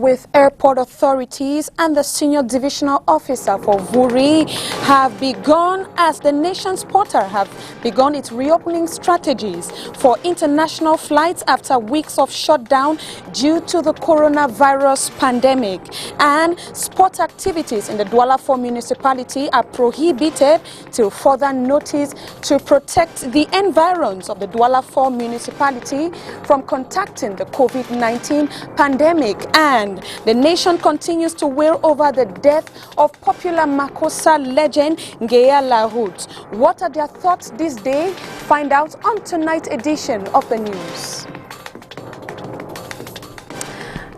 with airport authorities and the senior divisional officer for Vuri have begun as the nation's porter have begun its reopening strategies for international flights after weeks of shutdown due to the coronavirus pandemic. And sport activities in the Douala 4 municipality are prohibited till further notice to protect the environs of the Douala 4 municipality from contacting the COVID-19 pandemic. And the nation continues to wail over the death of popular Makossa legend Ngeya Lahut. What are their thoughts this day? Find out on tonight's edition of the news.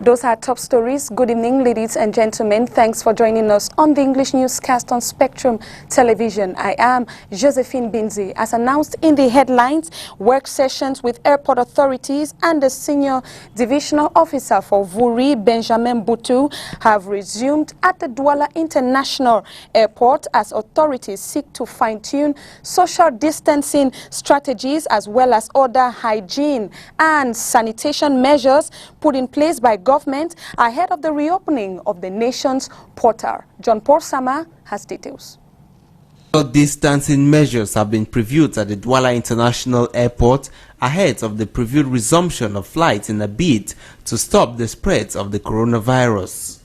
Those are top stories. Good evening, ladies and gentlemen. Thanks for joining us on the English Newscast on Spectrum Television. I am Josephine Bindzi. As announced in the headlines, work sessions with airport authorities and the senior divisional officer for Vuri, Benjamin Boutou, have resumed at the Douala International Airport as authorities seek to fine-tune social distancing strategies as well as other hygiene and sanitation measures put in place by government ahead of the reopening of the nation's portal. John Paul Sama has details. Social distancing measures have been previewed at the Douala International Airport ahead of the previewed resumption of flights in a bid to stop the spread of the coronavirus.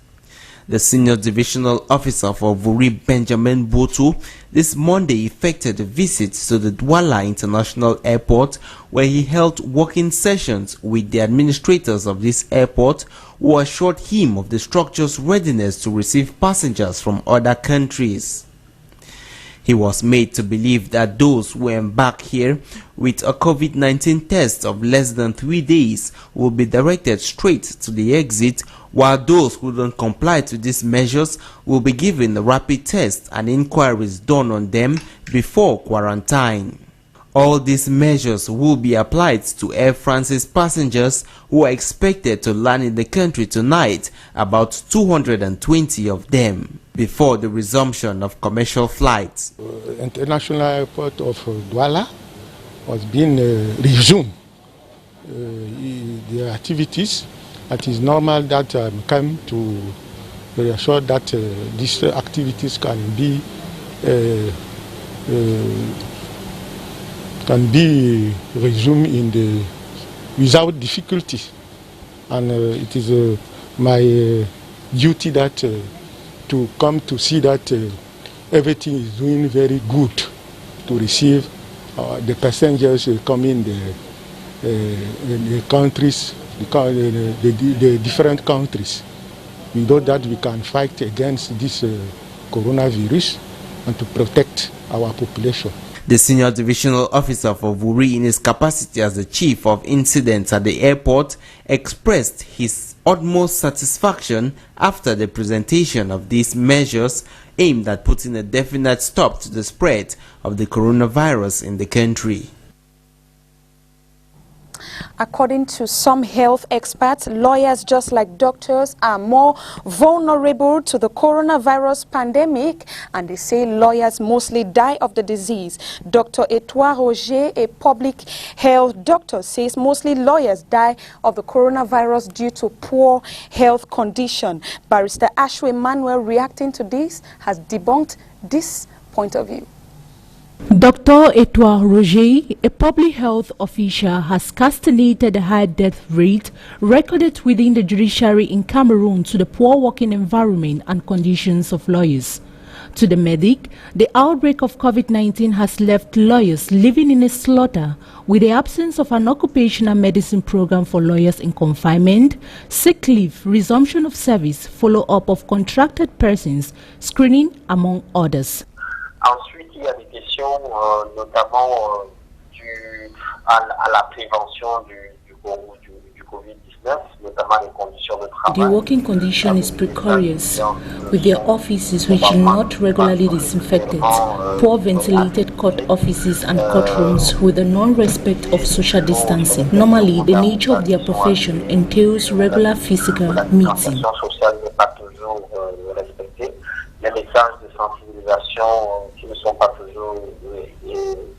The senior divisional officer for Vuri, Benjamin Boutou, this Monday effected a visit to the Douala International Airport where he held working sessions with the administrators of this airport who assured him of the structure's readiness to receive passengers from other countries. He was made to believe that those who embark here with a COVID-19 test of less than 3 days will be directed straight to the exit, while those who don't comply to these measures will be given a rapid test and inquiries done on them before quarantine. All these measures will be applied to Air France's passengers who are expected to land in the country tonight, about 220 of them, before the resumption of commercial flights. International airport of Douala was being resumed. The activities, it is normal that come to reassure that these activities can be resumed without difficulty, and it is my duty that to come to see that everything is doing very good to receive the passengers coming the countries, the different countries. We know that we can fight against this coronavirus and to protect our population. The senior divisional officer for Vuri, in his capacity as the chief of incidents at the airport, expressed his utmost satisfaction after the presentation of these measures aimed at putting a definite stop to the spread of the coronavirus in the country. According to some health experts, lawyers, just like doctors, are more vulnerable to the coronavirus pandemic, and they say lawyers mostly die of the disease. Dr. Etoile Roger, a public health doctor, says mostly lawyers die of the coronavirus due to poor health condition. Barrister Ashwe Manuel, reacting to this, has debunked this point of view. Dr. Etoile Roger, a public health official, has castigated the high death rate recorded within the judiciary in Cameroon to the poor working environment and conditions of lawyers. To the medic, the outbreak of COVID-19 has left lawyers living in a slaughter with the absence of an occupational medicine program for lawyers in confinement, sick leave, resumption of service, follow-up of contracted persons, screening, among others. Ensuite, il y a des questions notamment à la prévention du COVID-19, notamment les conditions de travail. The working condition is precarious, with their offices which are not regularly disinfected, poor ventilated court offices and courtrooms with a non-respect of social distancing. Normally, the nature of their profession entails regular physical meeting. Les messages de sensibilisation qui ne sont pas toujours visibles.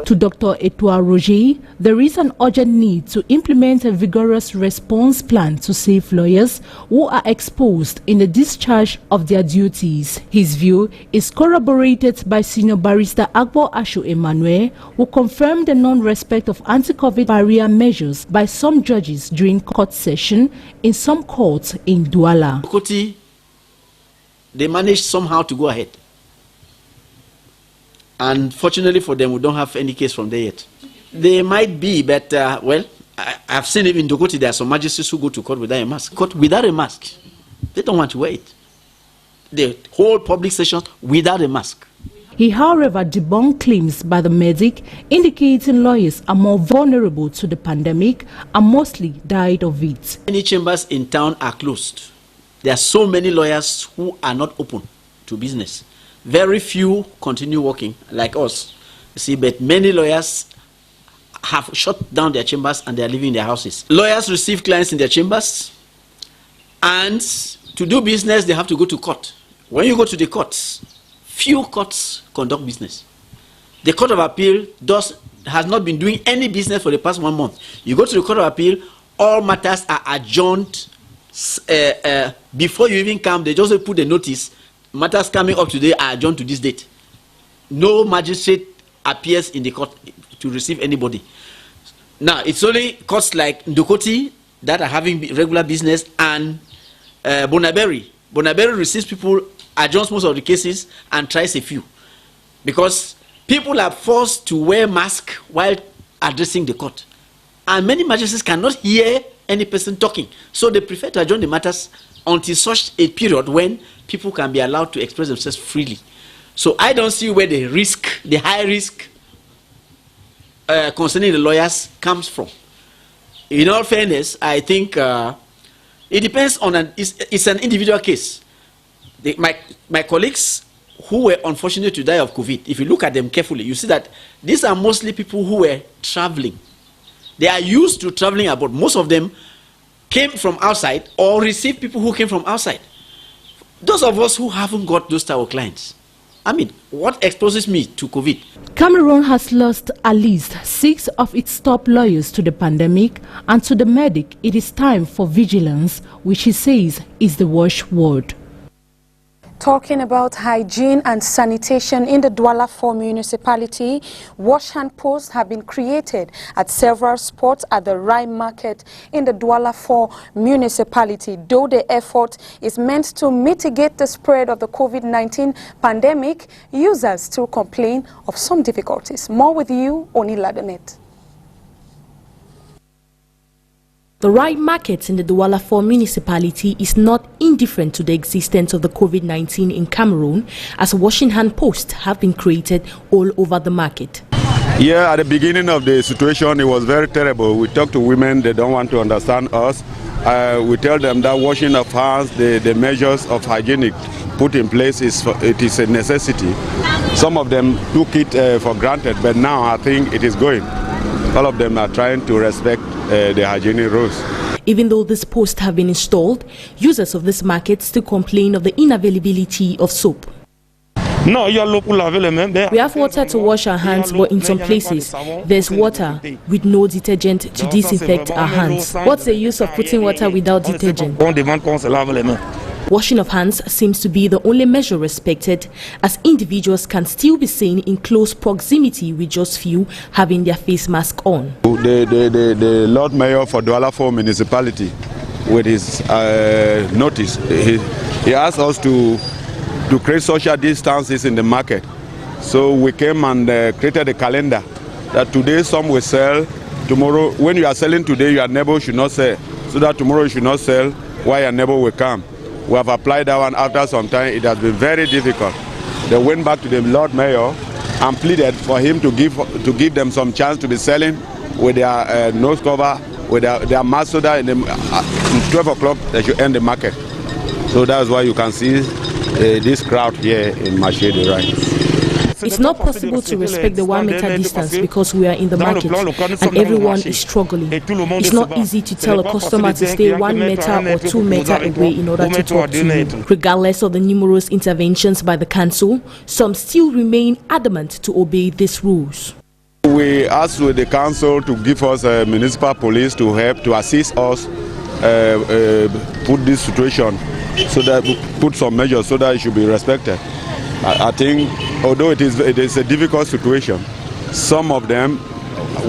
To Dr. Etoile Roger, there is an urgent need to implement a vigorous response plan to save lawyers who are exposed in the discharge of their duties. His view is corroborated by Senior Barrister Agbo Ashu Emmanuel, who confirmed the non-respect of anti-COVID barrier measures by some judges during court session in some courts in Douala. They managed somehow to go ahead. And fortunately for them, we don't have any case from there yet. They might be, but, well, I've seen even in Dokoti, there are some magistrates who go to court without a mask. Court without a mask. They don't want to wear it. The whole public session without a mask. He, however, debunked claims by the medic indicating lawyers are more vulnerable to the pandemic and mostly died of it. Many chambers in town are closed. There are so many lawyers who are not open to business. Very few continue working like us. You see, but many lawyers have shut down their chambers and they are living in their houses. Lawyers receive clients in their chambers, and to do business, they have to go to court. When you go to the courts, few courts conduct business. The Court of Appeal has not been doing any business for the past 1 month. You go to the Court of Appeal, all matters are adjourned. Before you even come, they just put a notice. Matters coming up today are adjourned to this date. No magistrate appears in the court to receive anybody. Now, it's only courts like Ndokoti that are having regular business, and Bonaberi. Bonaberi receives people, adjourns most of the cases, and tries a few. Because people are forced to wear masks while addressing the court. And many magistrates cannot hear any person talking. So they prefer to adjourn the matters until such a period when people can be allowed to express themselves freely. So I don't see where the risk, the high risk concerning the lawyers comes from. In all fairness, I think it depends on it's an individual case. My colleagues who were unfortunate to die of COVID, if you look at them carefully, you see that these are mostly people who were traveling. They are used to traveling abroad. Most of them came from outside or received people who came from outside. Those of us who haven't got those type of clients, I mean, what exposes me to COVID? Cameroon has lost at least 6 of its top lawyers to the pandemic, and to the medic, it is time for vigilance, which he says is the watchword. Talking about hygiene and sanitation in the Douala 4 municipality, wash hand posts have been created at several spots at the Rai Market in the Douala 4 municipality. Though the effort is meant to mitigate the spread of the COVID-19 pandemic, users still complain of some difficulties. More with you, Oni Ladonet. The Rai Market in the Douala 4 municipality is not indifferent to the existence of the COVID-19 in Cameroon, as washing hand posts have been created all over the market. Yeah, at the beginning of the situation, it was very terrible. We talk to women, they don't want to understand us. We tell them that washing of hands, the measures of hygienic put in place, it is a necessity. Some of them took it for granted, but now I think it is going. All of them are trying to respect the hygienic rules. Even though these posts have been installed, users of this market still complain of the unavailability of soap. We have water to wash our hands, but in some places, there's water with no detergent to disinfect our hands. What's the use of putting water without detergent? Washing of hands seems to be the only measure respected, as individuals can still be seen in close proximity with just few having their face mask on. The Lord Mayor for Douala 4 municipality, with his notice, he asked us to create social distances in the market. So we came and created a calendar that today some will sell, tomorrow, when you are selling today, your neighbor should not sell, so that tomorrow you should not sell while your neighbor will come. We have applied that one. After some time, it has been very difficult. They went back to the Lord Mayor and pleaded for him to give them some chance to be selling with their nose cover, with their mask, so that in 12 o'clock they should end the market. So that's why you can see this crowd here in Marché de Rai. It's not possible to respect the 1 meter distance because we are in the market and everyone is struggling. It's not easy to tell a customer to stay 1 meter or 2 meters away in order to talk to you. Regardless of the numerous interventions by the council, some still remain adamant to obey these rules. We asked with the council to give us municipal police to help, to assist us put this situation, so that we put some measures so that it should be respected. I think, although it is a difficult situation, some of them,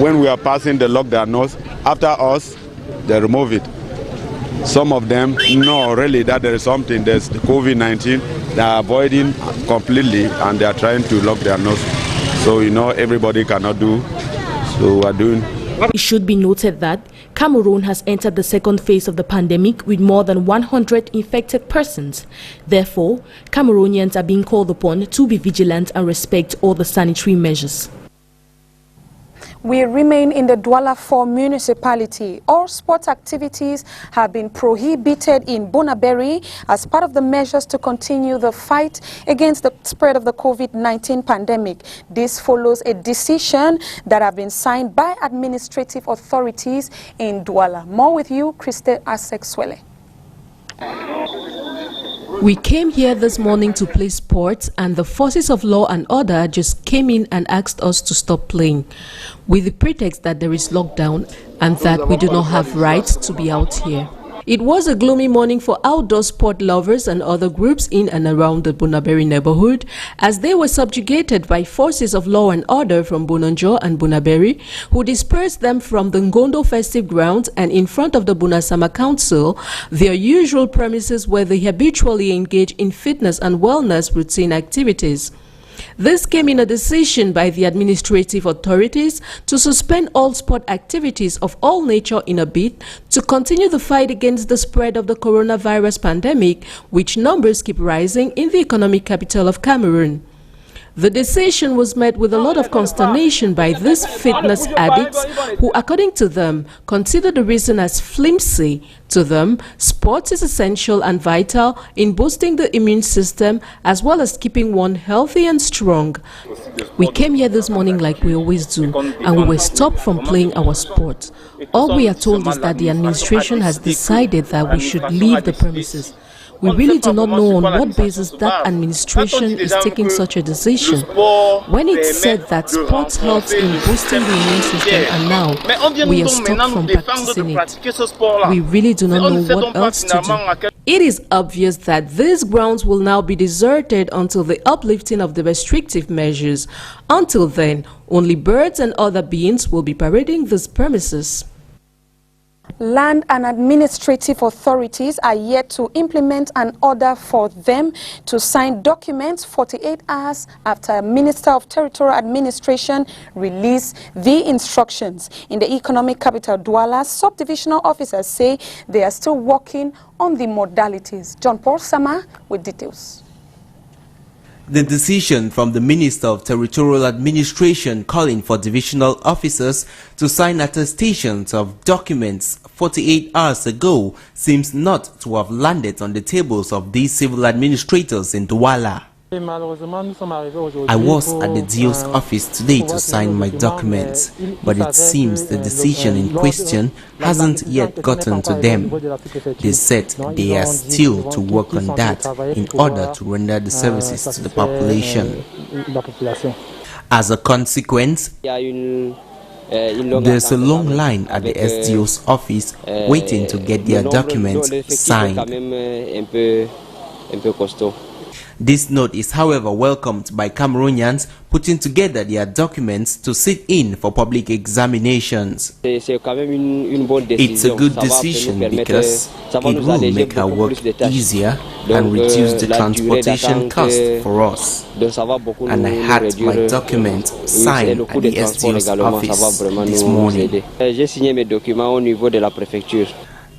when we are passing the lockdown notes, after us, they remove it. Some of them know really that there is something, there's the COVID-19, they are avoiding completely and they are trying to lock their nose. So, everybody cannot do, so we are doing. It should be noted that Cameroon has entered the second phase of the pandemic with more than 100 infected persons. Therefore, Cameroonians are being called upon to be vigilant and respect all the sanitary measures. We remain in the Douala 4 municipality. All sports activities have been prohibited in Bonaberi as part of the measures to continue the fight against the spread of the COVID-19 pandemic. This follows a decision that has been signed by administrative authorities in Douala. More with you, Christe Asexwele. We came here this morning to play sports, and the forces of law and order just came in and asked us to stop playing, with the pretext that there is lockdown and that we do not have rights to be out here. It was a gloomy morning for outdoor sport lovers and other groups in and around the Bonaberi neighborhood, as they were subjugated by forces of law and order from Bononjo and Bonaberi, who dispersed them from the Ngondo festive grounds and in front of the Bunasama Council, their usual premises where they habitually engage in fitness and wellness routine activities. This came in a decision by the administrative authorities to suspend all sport activities of all nature in a bid to continue the fight against the spread of the coronavirus pandemic, which numbers keep rising in the economic capital of Cameroon. The decision was met with a lot of consternation by these fitness addicts who, according to them, consider the reason as flimsy. To them, sports is essential and vital in boosting the immune system as well as keeping one healthy and strong. We came here this morning like we always do, and we were stopped from playing our sport. All we are told is that the administration has decided that we should leave the premises. We really do not know on what basis that administration is taking such a decision. When it said that sports helps in boosting the immune system and now we are stopped from practicing it, we really do not know what else to do. It is obvious that these grounds will now be deserted until the uplifting of the restrictive measures. Until then, only birds and other beings will be parading these premises. Land and administrative authorities are yet to implement an order for them to sign documents 48 hours after Minister of Territorial Administration released the instructions. In the economic capital Douala, subdivisional officers say they are still working on the modalities. John Paul Sama with details. The decision from the Minister of Territorial Administration calling for divisional officers to sign attestations of documents 48 hours ago seems not to have landed on the tables of these civil administrators in Douala. I was at the DO's office today to sign my documents, but it seems the decision in question hasn't yet gotten to them. They said they are still to work on that in order to render the services to the population. As a consequence, there's a long line at the SDO's office waiting to get their documents signed. This note is, however, welcomed by Cameroonians putting together their documents to sit in for public examinations. It's a good decision because it will make our work easier and reduce the transportation cost for us. And I had my documents signed at the SDO's office this morning.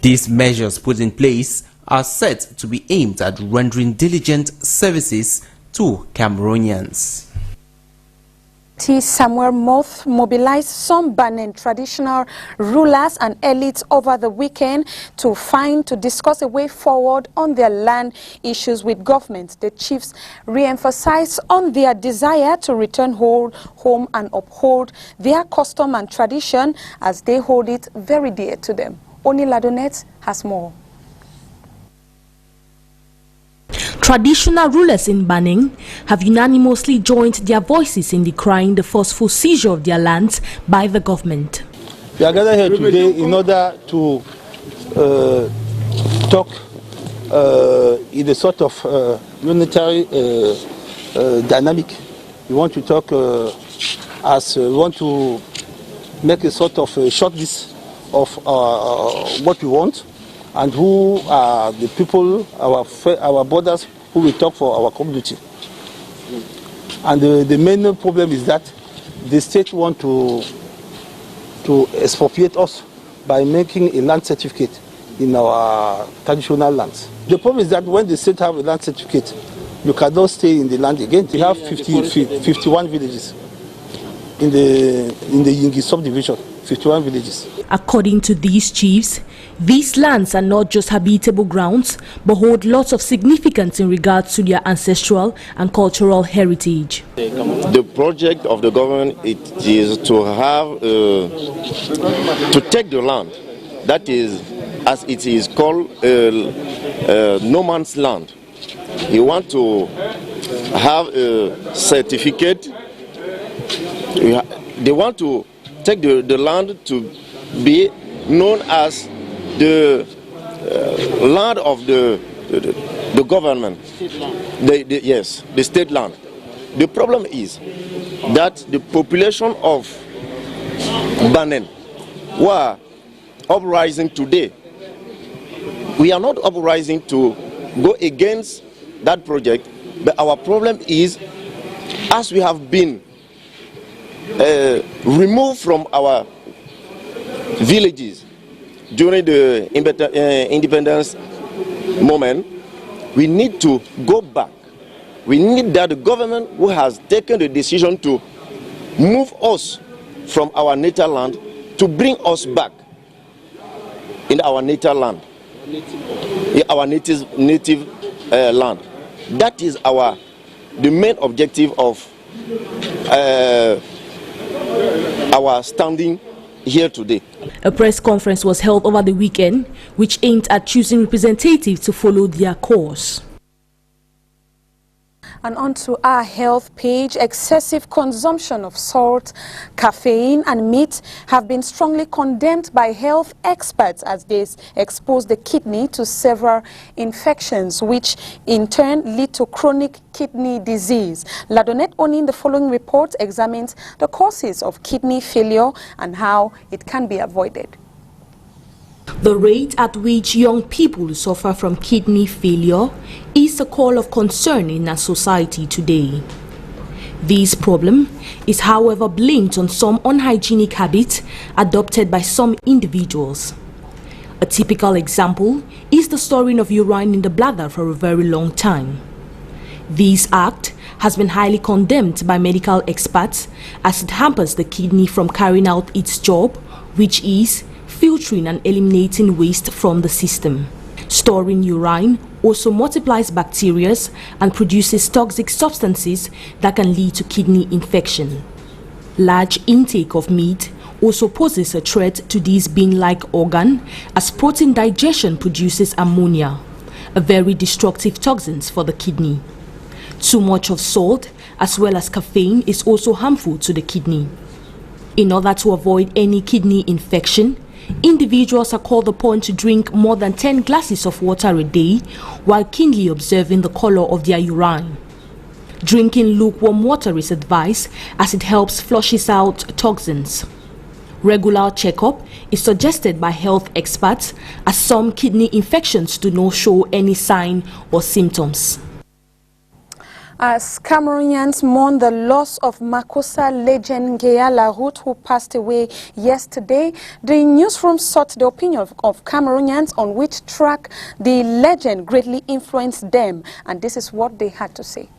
These measures put in place are set to be aimed at rendering diligent services to Cameroonians. Samuel Moth mobilized some Benin traditional rulers and elites over the weekend to discuss a way forward on their land issues with government. The chiefs re-emphasized on their desire to return home and uphold their custom and tradition as they hold it very dear to them. Oni Ladonet has more. Traditional rulers in Banning have unanimously joined their voices in decrying the forceful seizure of their lands by the government. We are gathered here today in order to talk in a sort of unitary dynamic. We want to talk we want to make a sort of a short list of what we want and who are the people, our brothers, who will talk for our community. And the main problem is that the state want to expropriate us by making a land certificate in our traditional lands. The problem is that when the state have a land certificate, you cannot stay in the land again. We have 51 villages in the Yingi subdivision, 51 villages. According to these chiefs, these lands are not just habitable grounds, but hold lots of significance in regards to their ancestral and cultural heritage. The project of the government is to have to take the land that is, as it is called, no man's land. You want to have a certificate. They want to take the land to be known as the land of the government. Yes, the state land. The problem is that the population of Banen were uprising today. We are not uprising to go against that project, but our problem is, as we have been removed from our villages during the independence moment, we need to go back. We need that the government who has taken the decision to move us from our native land to bring us back in our native land, our native land. That is the main objective of our standing here today. A press conference was held over the weekend, which aimed at choosing representatives to follow their course. And onto our health page, excessive consumption of salt, caffeine and meat have been strongly condemned by health experts as they expose the kidney to several infections, which in turn lead to chronic kidney disease. Ladonet Oni in the following report examines the causes of kidney failure and how it can be avoided. The rate at which young people suffer from kidney failure is a call of concern in our society today. This problem is, however, blamed on some unhygienic habits adopted by some individuals. A typical example is the storing of urine in the bladder for a very long time. This act has been highly condemned by medical experts as it hampers the kidney from carrying out its job, which is filtering and eliminating waste from the system. Storing urine also multiplies bacteria and produces toxic substances that can lead to kidney infection. Large intake of meat also poses a threat to this bean-like organ, as protein digestion produces ammonia, a very destructive toxin for the kidney. Too much of salt as well as caffeine is also harmful to the kidney. In order to avoid any kidney infection, individuals are called upon to drink more than 10 glasses of water a day while keenly observing the color of their urine. Drinking lukewarm water is advised as it helps flushes out toxins. Regular checkup is suggested by health experts as some kidney infections do not show any sign or symptoms. As Cameroonians mourn the loss of Makossa legend Ngea Laroute, who passed away yesterday, the newsroom sought the opinion of Cameroonians on which track the legend greatly influenced them, and this is what they had to say.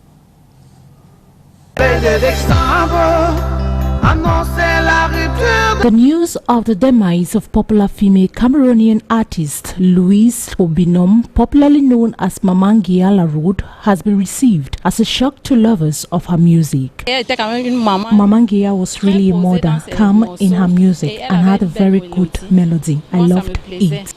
The news of the demise of popular female Cameroonian artist Louise Obinom, popularly known as Maman Ngea Laroute, has been received as a shock to lovers of her music. Maman Ngea was really a mother, calm in her music and had a very good melody. I loved it.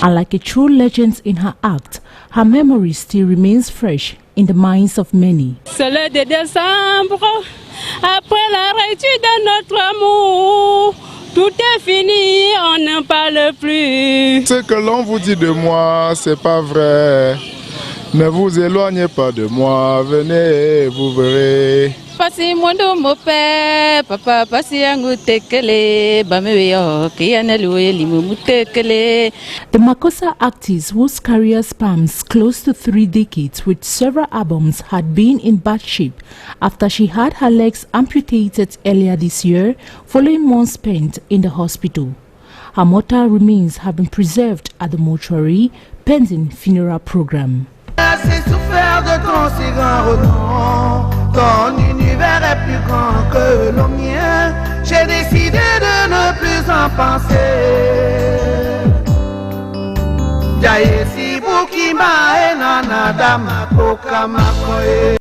Unlike a true legend in her act, her memory still remains fresh in the minds of many. C'est le 2 décembre, après la réussite de notre amour, tout est fini, on n'en parle plus. Ce que l'on vous dit de moi, c'est pas vrai. Ne vous éloignez pas de moi, venez, vous verrez. The Makossa artist, whose career spans close to 3 decades with several albums, had been in bad shape after she had her legs amputated earlier this year following months spent in the hospital. Her mortal remains have been preserved at the mortuary pending funeral program. Ton univers est plus grand que le mien. J'ai décidé de ne plus en penser. Jaye si bukima enana dama koka makoe.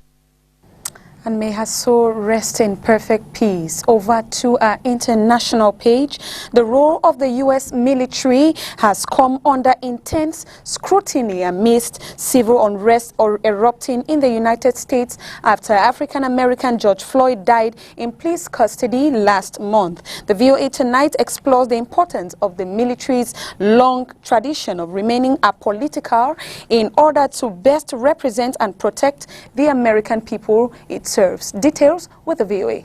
And may her soul rest in perfect peace. Over to our international page. The role of the U.S. military has come under intense scrutiny amidst civil unrest erupting in the United States after African-American George Floyd died in police custody last month. The VOA Tonight explores the importance of the military's long tradition of remaining apolitical in order to best represent and protect the American people it serves. Details with the VOA.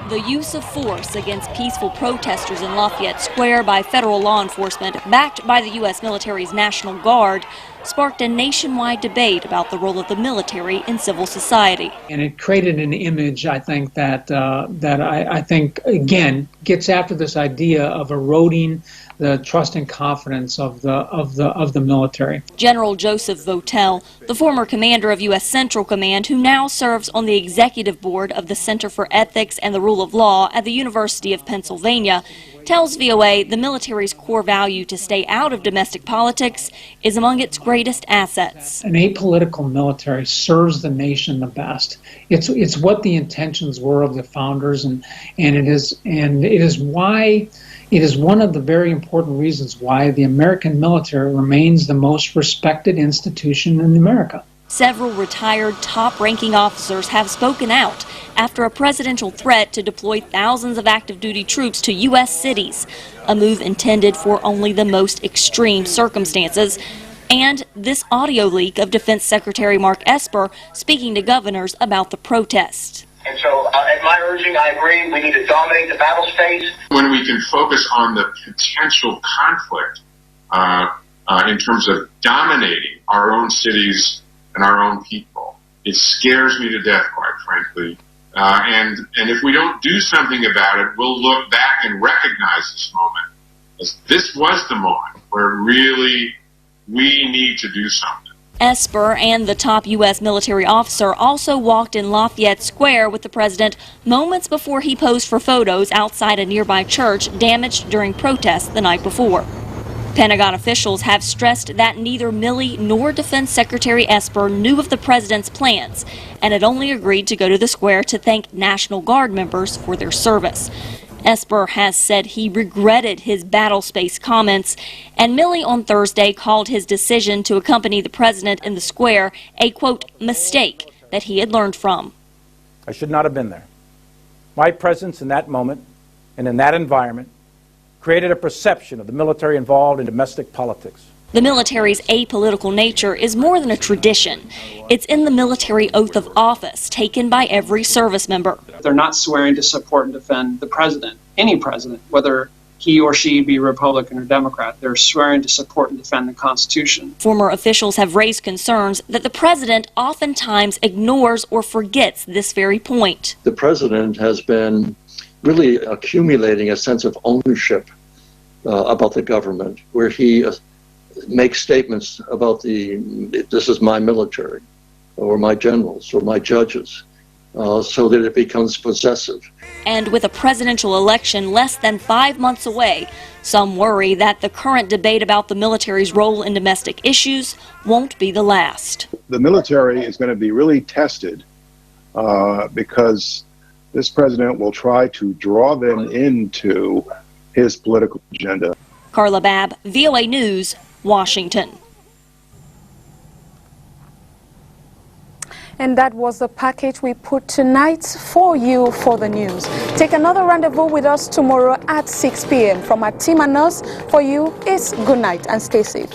The use of force against peaceful protesters in Lafayette Square by federal law enforcement, backed by the U.S. military's National Guard, sparked a nationwide debate about the role of the military in civil society. And it created an image, I think, that I think, again, gets after this idea of eroding the trust and confidence of the military. General Joseph Votel, the former commander of U.S. Central Command, who now serves on the executive board of the Center for Ethics and the Rule of Law at the University of Pennsylvania, tells VOA the military's core value to stay out of domestic politics is among its greatest assets. An apolitical military serves the nation the best. It's what the intentions were of the founders, and it is why. It is one of the very important reasons why the American military remains the most respected institution in America. Several retired top-ranking officers have spoken out after a presidential threat to deploy thousands of active duty troops to U.S. cities, a move intended for only the most extreme circumstances. And this audio leak of Defense Secretary Mark Esper speaking to governors about the protest. And so, at my urging, I agree, we need to dominate the battle space. When we can focus on the potential conflict in terms of dominating our own cities and our own people, it scares me to death, quite frankly. And if we don't do something about it, we'll look back and recognize this moment as this was the moment where really we need to do something. Esper and the top U.S. military officer also walked in Lafayette Square with the president moments before he posed for photos outside a nearby church damaged during protests the night before. Pentagon officials have stressed that neither Milley nor Defense Secretary Esper knew of the president's plans and had only agreed to go to the square to thank National Guard members for their service. Esper has said he regretted his battle space comments, and Milley on Thursday called his decision to accompany the president in the square a, quote, mistake that he had learned from. I should not have been there. My presence in that moment and in that environment created a perception of the military involved in domestic politics. The military's apolitical nature is more than a tradition. It's in the military oath of office taken by every service member. They're not swearing to support and defend the president, any president, whether he or she be Republican or Democrat. They're swearing to support and defend the Constitution. Former officials have raised concerns that the president oftentimes ignores or forgets this very point. The president has been really accumulating a sense of ownership about the government, where he makes statements about this is my military, or my generals, or my judges, so that it becomes possessive. And with a presidential election less than 5 months away, some worry that the current debate about the military's role in domestic issues won't be the last. The military is going to be really tested because this president will try to draw them into his political agenda. Carla Babb, VOA News, Washington. And that was the package we put tonight for you for the news. Take another rendezvous with us tomorrow at 6 p.m. From our team and us, for you is good night and stay safe.